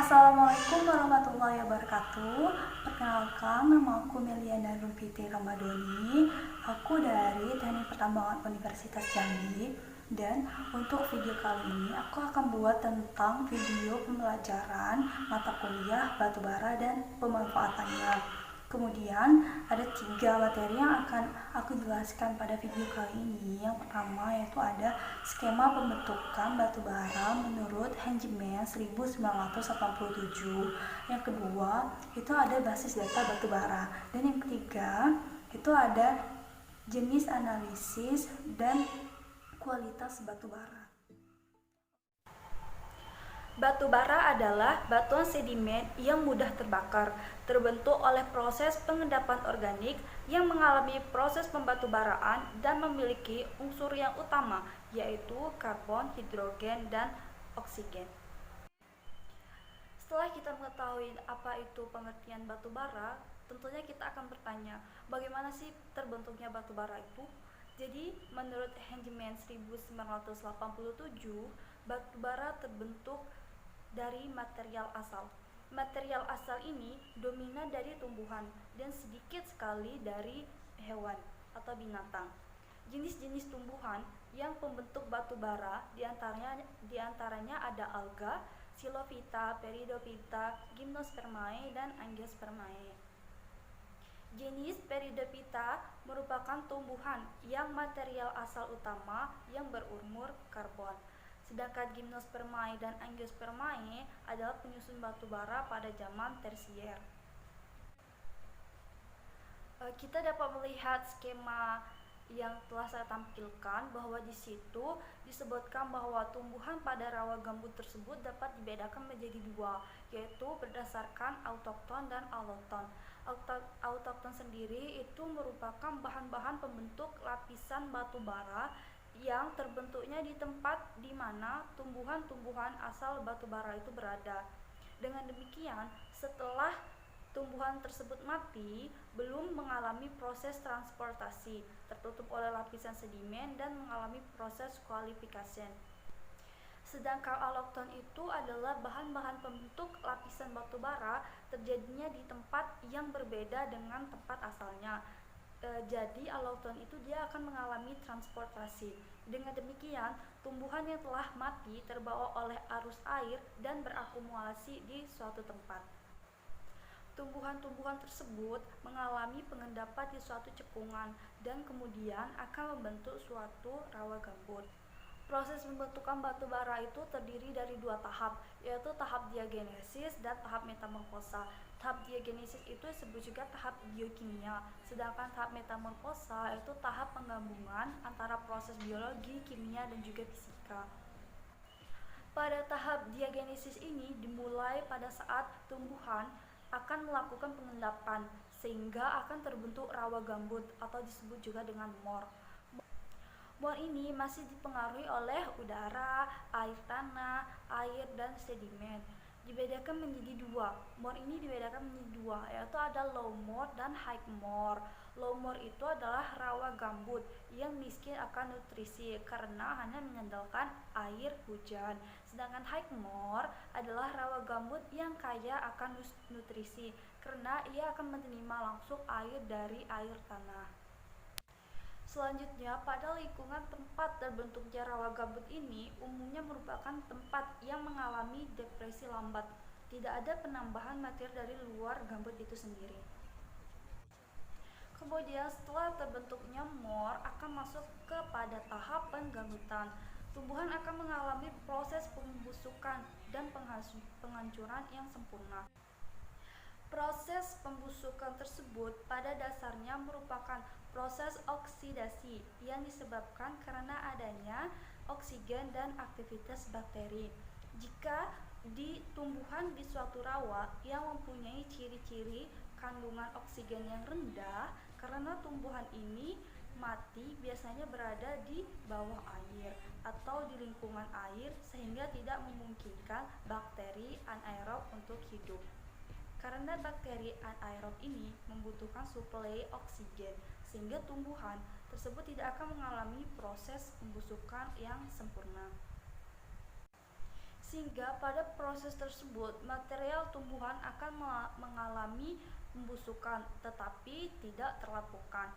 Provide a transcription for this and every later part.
Assalamualaikum warahmatullahi wabarakatuh. Perkenalkan, nama aku Meliana Rumfitri Ramadhani. Aku dari Teknik Pertambangan Universitas Jambi. Dan untuk video kali ini aku akan buat tentang video pembelajaran mata kuliah batubara dan pemanfaatannya. Kemudian ada 3 materi yang akan aku jelaskan pada video kali ini. Yang pertama yaitu ada skema pembentukan batubara menurut Hengeman 1987. Yang kedua itu ada basis data batubara. Dan yang ketiga itu ada jenis analisis dan kualitas batubara. Batu bara adalah batuan sedimen yang mudah terbakar, terbentuk oleh proses pengendapan organik yang mengalami proses pembatubaraan dan memiliki unsur yang utama, yaitu karbon, hidrogen, dan oksigen. Setelah kita mengetahui apa itu pengertian batu bara, tentunya kita akan bertanya, bagaimana sih terbentuknya batu bara itu? Jadi, menurut Hengeman 1987, batu bara terbentuk dari material asal. Material asal ini dominan dari tumbuhan dan sedikit sekali dari hewan atau binatang. Jenis-jenis tumbuhan yang pembentuk batu bara diantaranya ada alga, Xylophyta, Peridophyta, Gymnospermae, dan Angiospermae. Jenis Peridophyta merupakan tumbuhan yang material asal utama yang berumur karbon. Sedangkan Gymnospermae dan Angiospermae adalah penyusun batu bara pada zaman tersier. Kita dapat melihat skema yang telah saya tampilkan bahwa di situ disebutkan bahwa tumbuhan pada rawa gambut tersebut dapat dibedakan menjadi 2, yaitu berdasarkan autokton dan alloton. Autokton sendiri itu merupakan bahan-bahan pembentuk lapisan batu bara yang terbentuknya di tempat di mana tumbuhan-tumbuhan asal batu bara itu berada. Dengan demikian, setelah tumbuhan tersebut mati, belum mengalami proses transportasi, tertutup oleh lapisan sedimen dan mengalami proses kualifikasi. Sedangkan alloton itu adalah bahan-bahan pembentuk lapisan batu bara terjadinya di tempat yang berbeda dengan tempat asalnya. Jadi alloton itu dia akan mengalami transportasi. Dengan demikian, tumbuhan yang telah mati terbawa oleh arus air dan berakumulasi di suatu tempat. Tumbuhan-tumbuhan tersebut mengalami pengendapan di suatu cekungan dan kemudian akan membentuk suatu rawa gambut. Proses pembentukan batu bara itu terdiri dari 2 tahap, yaitu tahap diagenesis dan tahap metamorfosa. Tahap diagenesis itu disebut juga tahap biokimia, sedangkan tahap metamorfosa itu tahap penggabungan antara proses biologi, kimia, dan juga fisika. Pada tahap diagenesis ini dimulai pada saat tumbuhan akan melakukan pengendapan sehingga akan terbentuk rawa gambut atau disebut juga dengan mor. Mor ini masih dipengaruhi oleh udara, air tanah, air, dan sedimen. Dibedakan menjadi 2. Mor ini dibedakan menjadi 2, yaitu ada low mor dan high mor. Low mor itu adalah rawa gambut yang miskin akan nutrisi karena hanya mengandalkan air hujan. Sedangkan high mor adalah rawa gambut yang kaya akan nutrisi karena ia akan menerima langsung air dari air tanah. Selanjutnya, pada lingkungan tempat terbentuknya rawa gambut ini umumnya merupakan tempat yang mengalami depresi lambat. Tidak ada penambahan materi dari luar gambut itu sendiri. Kemudian setelah terbentuknya mor akan masuk kepada tahap penggambutan. Tumbuhan akan mengalami proses pembusukan dan penghancuran yang sempurna. Proses pembusukan tersebut pada dasarnya merupakan proses oksidasi yang disebabkan karena adanya oksigen dan aktivitas bakteri. Jika di tumbuhan di suatu rawa yang mempunyai ciri-ciri kandungan oksigen yang rendah, karena tumbuhan ini mati biasanya berada di bawah air atau di lingkungan air sehingga tidak memungkinkan bakteri anaerob untuk hidup. Karena bakteri anaerob ini membutuhkan suplai oksigen, sehingga tumbuhan tersebut tidak akan mengalami proses pembusukan yang sempurna. Sehingga pada proses tersebut material tumbuhan akan mengalami pembusukan tetapi tidak terlapukan.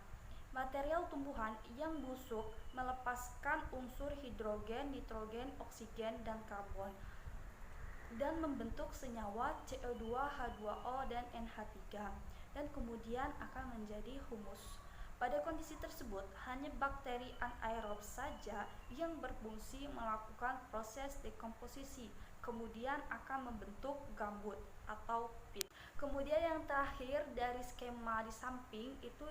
Material tumbuhan yang busuk melepaskan unsur hidrogen, nitrogen, oksigen, dan karbon dan membentuk senyawa CO2, H2O, dan NH3 dan kemudian akan menjadi humus. Pada kondisi tersebut, hanya bakteri anaerob saja yang berfungsi melakukan proses dekomposisi, kemudian akan membentuk gambut atau pit. Kemudian yang terakhir dari skema di samping itu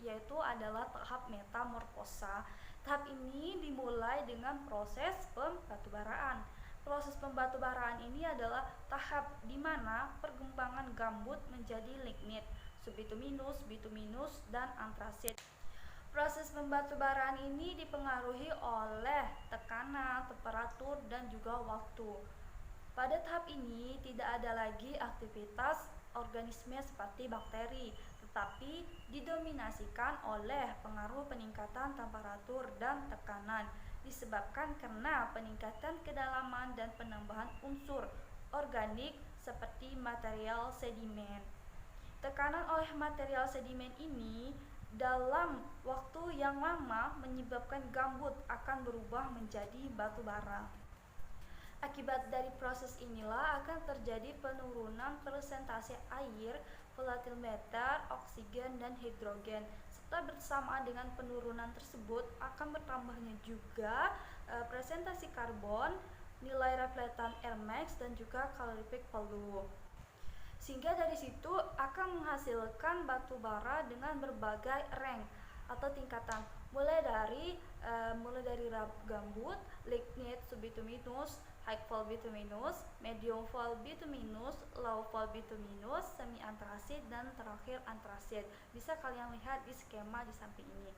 yaitu adalah tahap metamorfosa. Tahap ini dimulai dengan proses pembatubaraan. Proses pembatubaraan ini adalah tahap di mana perkembangan gambut menjadi lignit, subbituminus, bituminus, dan antrasit. Proses pembatubaraan ini dipengaruhi oleh tekanan, temperatur, dan juga waktu. Pada tahap ini tidak ada lagi aktivitas organisme seperti bakteri, tetapi didominasikan oleh pengaruh peningkatan temperatur dan tekanan disebabkan karena peningkatan kedalaman dan penambahan unsur organik seperti material sedimen. Tekanan oleh material sedimen ini dalam waktu yang lama menyebabkan gambut akan berubah menjadi batu bara. Akibat dari proses inilah akan terjadi penurunan persentase air, volatimeter, oksigen, dan hidrogen. Serta bersamaan dengan penurunan tersebut akan bertambahnya juga presentasi karbon, nilai reflektan Air max, dan juga kalorific value. Sehingga dari situ akan menghasilkan batu bara dengan berbagai rank atau tingkatan, mulai dari gambut, lignit, subbituminus, high fall bituminus, medium fall bituminus, low fall bituminus, semi antrasit, dan terakhir antrasit. Bisa kalian lihat di skema di samping ini.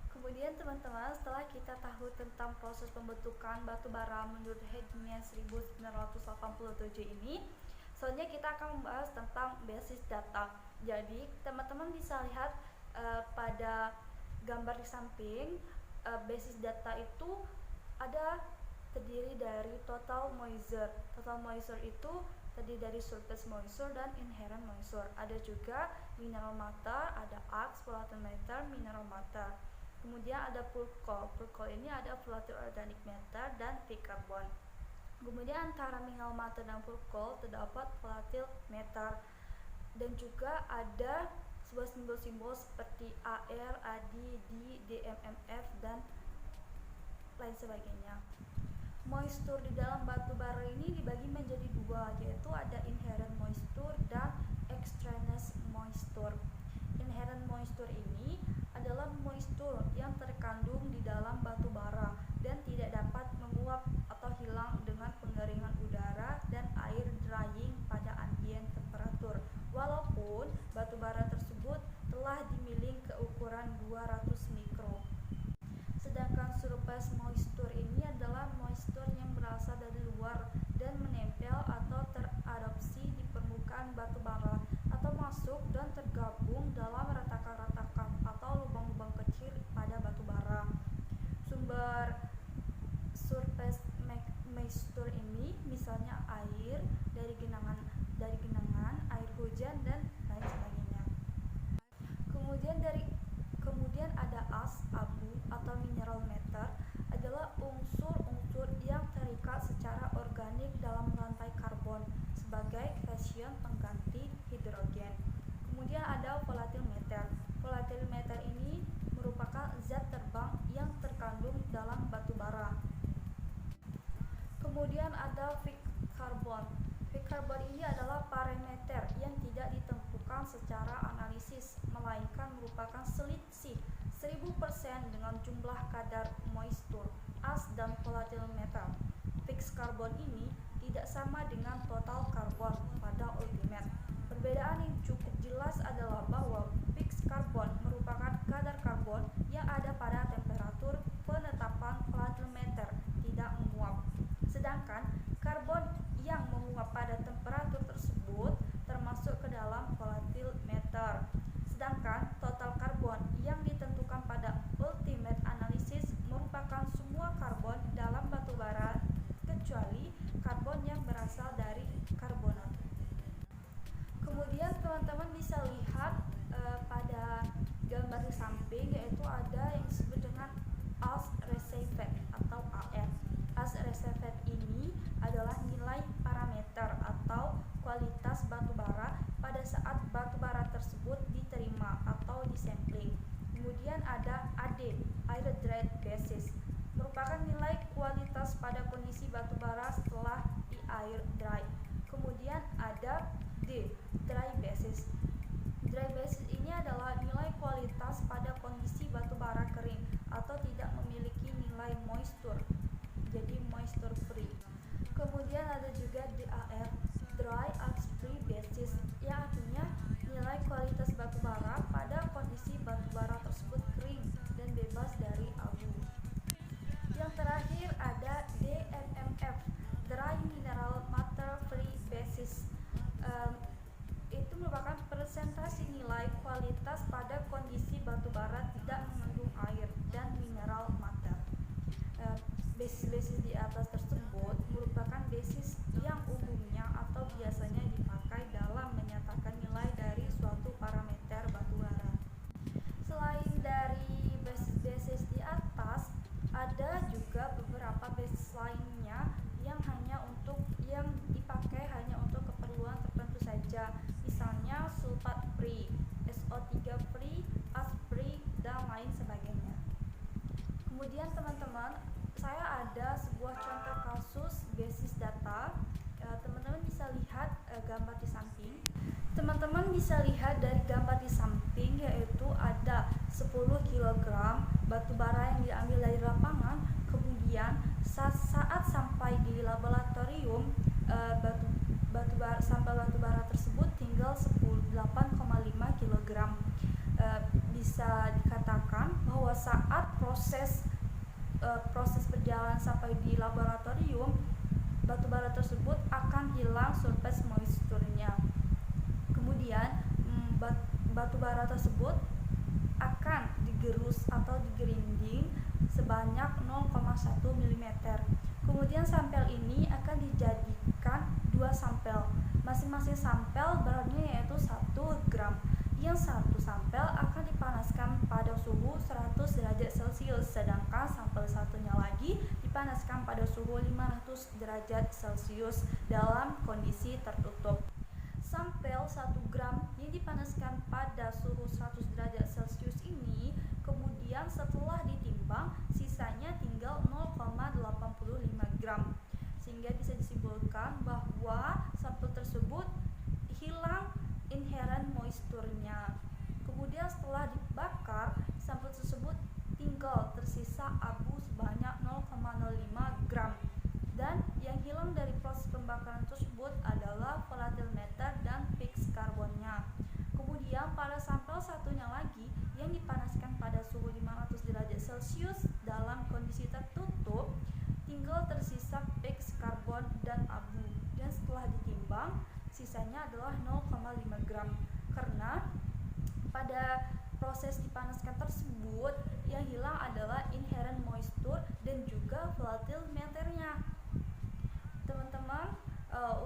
Kemudian teman-teman, setelah kita tahu tentang proses pembentukan batu bara menurut Hedman 1987 ini, selanjutnya kita akan membahas tentang basis data. Jadi teman-teman bisa lihat pada gambar di samping, basis data itu ada terdiri dari total moisture. Total moisture itu terdiri dari surface moisture dan inherent moisture. Ada juga mineral matter, ada ax, volatimeter, mineral matter. Kemudian ada Purcell. Purcell ini ada volatile organic matter dan peak carbon. Kemudian antara mineral matter dan Purcell terdapat volatile matter. Dan juga ada sebuah simbol-simbol seperti AR, AD, D, DMMF, dan lain sebagainya. Moisture di dalam batu bara ini dibagi menjadi dua, yaitu ada inherent moisture dan extraneous moisture. Inherent moisture ini adalah moisture yang terkandung di dalam batu bara dan tidak dapat menguap atau hilang dengan pengeringan udara dan air drying pada ambient temperatur, walaupun batu bara tersebut telah dimilling ke ukuran 200 mikro. Sedangkan surface moisture ini adalah moisture yang berasal dari luar dan menempel atau teradopsi di permukaan batu bara atau masuk dan tergabung dalam retakan-retakan atau lubang-lubang kecil pada batu bara. Sumber surface moisture ini misalnya air dari genangan, air hujan, dan lain sebagainya. Kemudian ada as, abu, atau mineral matter adalah unsur-unsur yang terikat secara organik dalam rantai karbon sebagai cation pengganti hidrogen. Kemudian ada volatile matter. Volatile matter ini merupakan zat terbang yang terkandung dalam batu bara. Kemudian ada fixed carbon. Fixed carbon ini adalah parameter yang tidak ditentukan secara analisis, melainkan merupakan selisih 1000% dengan jumlah kadar moisture, as, dan volatile matter. Fixed carbon ini tidak sama dengan total karbon pada ultimate. Perbedaan yang cukup jelas adalah bahwa fixed carbon merupakan kadar karbon yang ada pada temperatur penetapan volatile matter tidak menguap. Sedangkan karbon yang menguap pada temperatur tersebut termasuk ke dalam volatile matter. Sedangkan total karbon yang ditentukan pada ultimate analysis merupakan semua karbon dalam batu bara kecuali D. Dry basis. Dry basis ini adalah nilai kualitas pada kondisi batu bara kering atau tidak memiliki nilai moisture, jadi moisture free. Kemudian ada juga DAR, dry age free basis, yang artinya nilai kualitas batu bara pada kondisi batu bara tersebut kering dan bebas dari abu. Yang terakhir ada DMMF, dry mineral matter free basis. Itu merupakan presentasi nilai kualitas pada kondisi batu bara tidak mengandung air dan mineral matter. Basis-basis di atas tersebut merupakan basis yang umumnya atau biasanya dipakai dalam menyatakan nilai dari suatu parameter batu bara. Selain dari basis-basis di atas, ada juga beberapa basis lainnya yang dipakai hanya untuk keperluan tertentu saja. Misalnya sulfat free, SO3 free, as free, dan lain sebagainya. Kemudian teman-teman, saya ada sebuah contoh kasus basis data. Teman-teman bisa lihat gambar di samping. Teman-teman bisa lihat dari gambar di samping, yaitu ada 10 kg batu bara yang diambil dari lapangan. Kemudian saat sampai di laboratorium, sampel batu bara tersebut tinggal 8,5 kg. Bisa dikatakan bahwa saat proses berjalan sampai di laboratorium, batu bara tersebut akan hilang surface moisture-nya. Kemudian batu bara tersebut akan digerus atau digrinding sebanyak 0,1 mm. Kemudian sampel ini akan dijadikan 2 sampel. Masing-masing sampel beratnya yaitu 1 gram. Yang satu sampel akan dipanaskan pada suhu 100 derajat Celcius, sedangkan sampel satunya lagi dipanaskan pada suhu 500 derajat Celcius dalam kondisi tertutup. Sampel 1 gram yang dipanaskan pada suhu 100 derajat Celcius ini kemudian setelah ditimbang, sisanya tinggal 0,85 gram, sehingga bisa disimpulkan bahwa sampel tersebut hilang inherent moisture-nya. Kemudian setelah dibakar, sampel tersebut tinggal tersisa abu sebanyak 0,05 gram. Dan yang hilang dari proses pembakaran tersebut adalah volatile matter dan fixed karbonnya. Kemudian pada sampel satunya lagi yang dipanaskan pada suhu 500 derajat Celcius dalam kondisi tertutup, tinggal tersisa fixed karbon dan abu. Dan setelah ditimbang, sisanya adalah 0,5 gram. Karena pada proses dipanaskan tersebut yang hilang adalah inherent moisture dan juga volatile matter-nya. Teman-teman,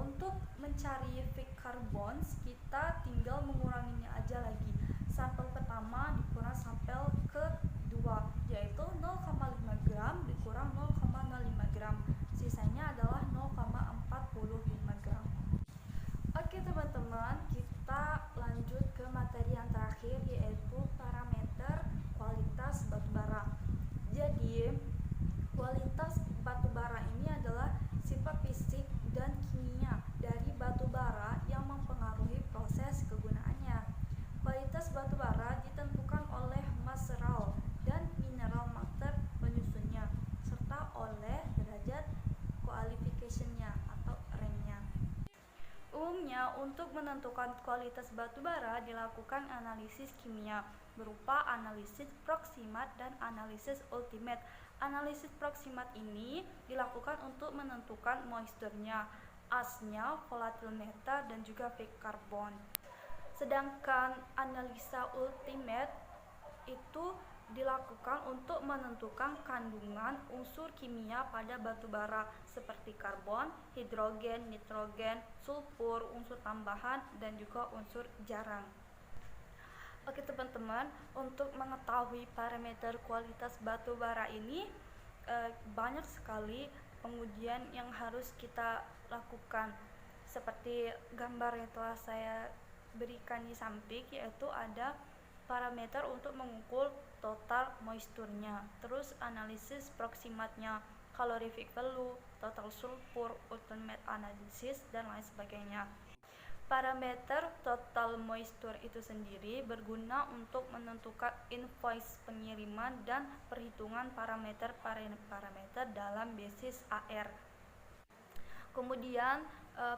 untuk mencari fixed carbons, kita tinggal menguranginya aja lagi. Sampel pertama dikurang sampel kedua, yaitu 0,5 gram dikurang 0,05 gram. Sisanya adalah 0,45 gram. Oke teman-teman, kita lanjut ke materi yang terakhir, yaitu parameter kualitas batu bara. Jadi, kualitas batu bara ini adalah sifat fisik dan kimia dari batu bara yang mempengaruhi proses kegunaannya. Kualitas batu bara ditentukan oleh material dan mineral matter penyusunnya, serta oleh derajat qualification-nya atau rank-nya. Umumnya, untuk menentukan kualitas batu bara dilakukan analisis kimia berupa analisis proximat dan analisis ultimate. Analisis proximat ini dilakukan untuk menentukan moisture-nya, ash-nya, volatile matter, dan juga fixed carbon. Sedangkan analisa ultimate itu dilakukan untuk menentukan kandungan unsur kimia pada batu bara seperti karbon, hidrogen, nitrogen, sulfur, unsur tambahan, dan juga unsur jarang. Oke teman-teman, untuk mengetahui parameter kualitas batu bara ini banyak sekali pengujian yang harus kita lakukan. Seperti gambar yang telah saya berikan di samping, yaitu ada parameter untuk mengukur total moisture-nya, terus analisis proximatnya, calorific value, total sulfur, ultimate analysis, dan lain sebagainya. Parameter total moisture itu sendiri berguna untuk menentukan invoice pengiriman dan perhitungan parameter dalam basis AR. Kemudian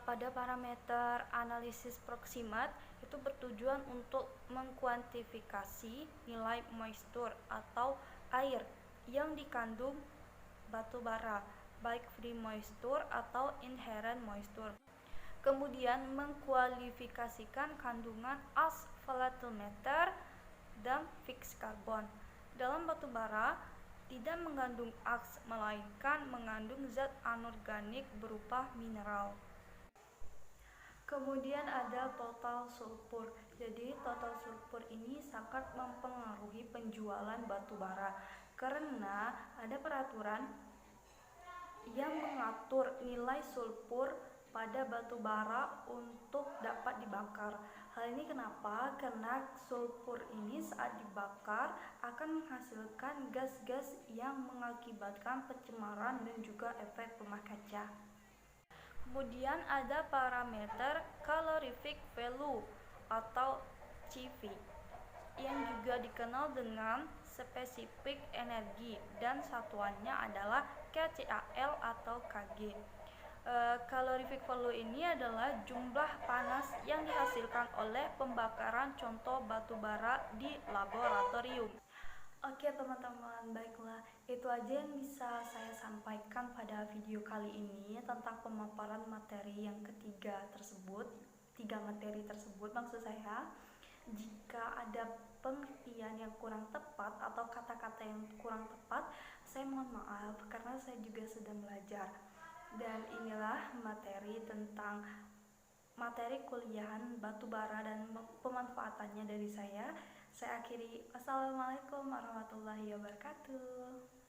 pada parameter analisis proximate itu bertujuan untuk mengkuantifikasi nilai moisture atau air yang dikandung batu bara, baik free moisture atau inherent moisture. Kemudian mengkualifikasikan kandungan as volatimeter dan fixed carbon. Dalam batu bara tidak mengandung aks, melainkan mengandung zat anorganik berupa mineral. Kemudian ada total sulfur. Jadi total sulfur ini sangat mempengaruhi penjualan batu bara karena ada peraturan yang mengatur nilai sulfur pada batu bara untuk dapat dibakar. Hal ini kenapa? Karena sulfur ini saat dibakar akan menghasilkan gas-gas yang mengakibatkan pencemaran dan juga efek rumah kaca. Kemudian ada parameter calorific value atau CV yang juga dikenal dengan spesifik energi dan satuannya adalah kcal atau kg. Calorific value ini adalah jumlah panas yang dihasilkan oleh pembakaran contoh batu bara di laboratorium. Oke teman-teman, baiklah itu aja yang bisa saya sampaikan pada video kali ini tentang pemaparan materi yang ketiga tersebut, 3 materi tersebut maksud saya. Jika ada pengertian yang kurang tepat atau kata-kata yang kurang tepat, saya mohon maaf karena saya juga sedang belajar. Dan inilah materi kuliahan batu bara dan pemanfaatannya dari saya. Saya akhiri. Wassalamualaikum warahmatullahi wabarakatuh.